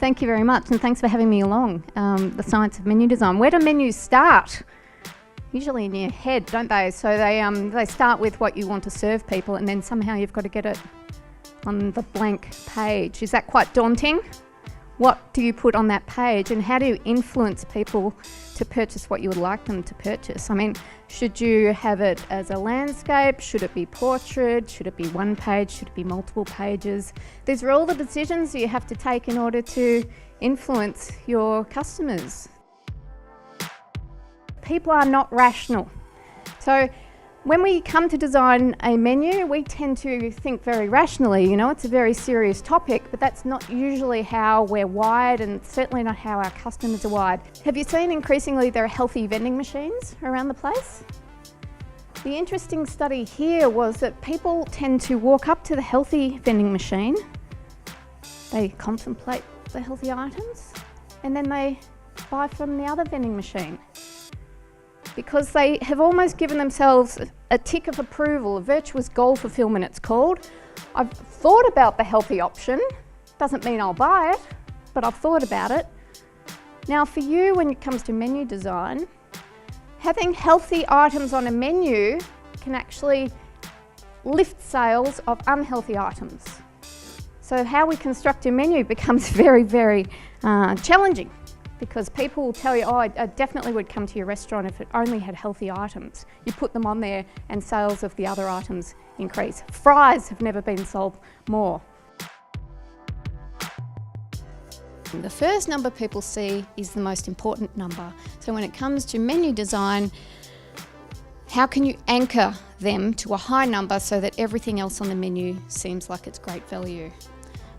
Thank you very much, and thanks for having me along. The science of menu design. Where do menus start? Usually in your head, don't they? So they start with what you want to serve people, and then somehow you've got to get it on the blank page. Is that quite daunting? What do you put on that page, and how do you influence people to purchase what you would like them to purchase? I mean, should you have it as a landscape? Should it be portrait? Should it be one page? Should it be multiple pages? These are all the decisions you have to take in order to influence your customers. People are not rational. So when we come to design a menu, we tend to think very rationally. You know, it's a very serious topic, but that's not usually how we're wired, and certainly not how our customers are wired. Have you seen increasingly there are healthy vending machines around the place? The interesting study here was that people tend to walk up to the healthy vending machine, they contemplate the healthy items, and then they buy from the other vending machine, because they have almost given themselves a tick of approval, a virtuous goal fulfillment it's called. I've thought about the healthy option, doesn't mean I'll buy it, but I've thought about it. Now for you, when it comes to menu design, having healthy items on a menu can actually lift sales of unhealthy items. So how we construct a menu becomes very, very challenging, because people will tell you, oh, I definitely would come to your restaurant if it only had healthy items. You put them on there and sales of the other items increase. Fries have never been sold more. The first number people see is the most important number. So when it comes to menu design, how can you anchor them to a high number so that everything else on the menu seems like it's great value?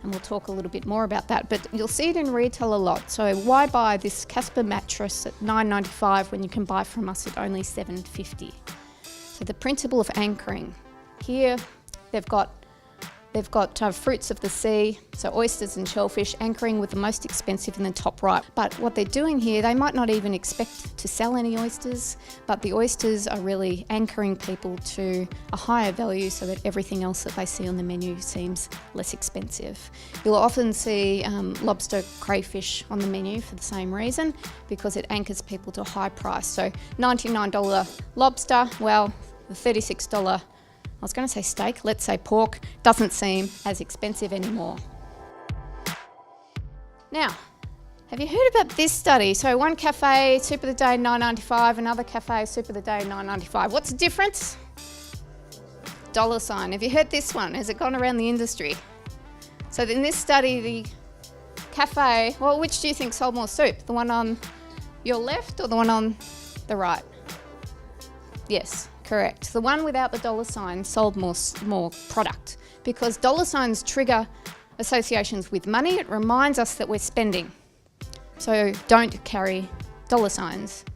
And we'll talk a little bit more about that, but you'll see it in retail a lot. So why buy this Casper mattress at $9.95 when you can buy from us at only $7.50? So the principle of anchoring. Here they've got fruits of the sea, so oysters and shellfish, anchoring with the most expensive in the top right. But what they're doing here, they might not even expect to sell any oysters, but the oysters are really anchoring people to a higher value so that everything else that they see on the menu seems less expensive. You'll often see lobster, crayfish on the menu for the same reason, because it anchors people to a high price. So $99 lobster, well, the $36, I was going to say steak, let's say pork, doesn't seem as expensive anymore. Now, have you heard about this study? So one cafe, soup of the day, $9.95, another cafe, soup of the day, $9.95. What's the difference? Dollar sign. Have you heard this one? Has it gone around the industry? So in this study, the cafe, well, which do you think sold more soup? The one on your left or the one on the right? Yes. Correct. The one without the dollar sign sold more product, because dollar signs trigger associations with money. It reminds us that we're spending. So don't carry dollar signs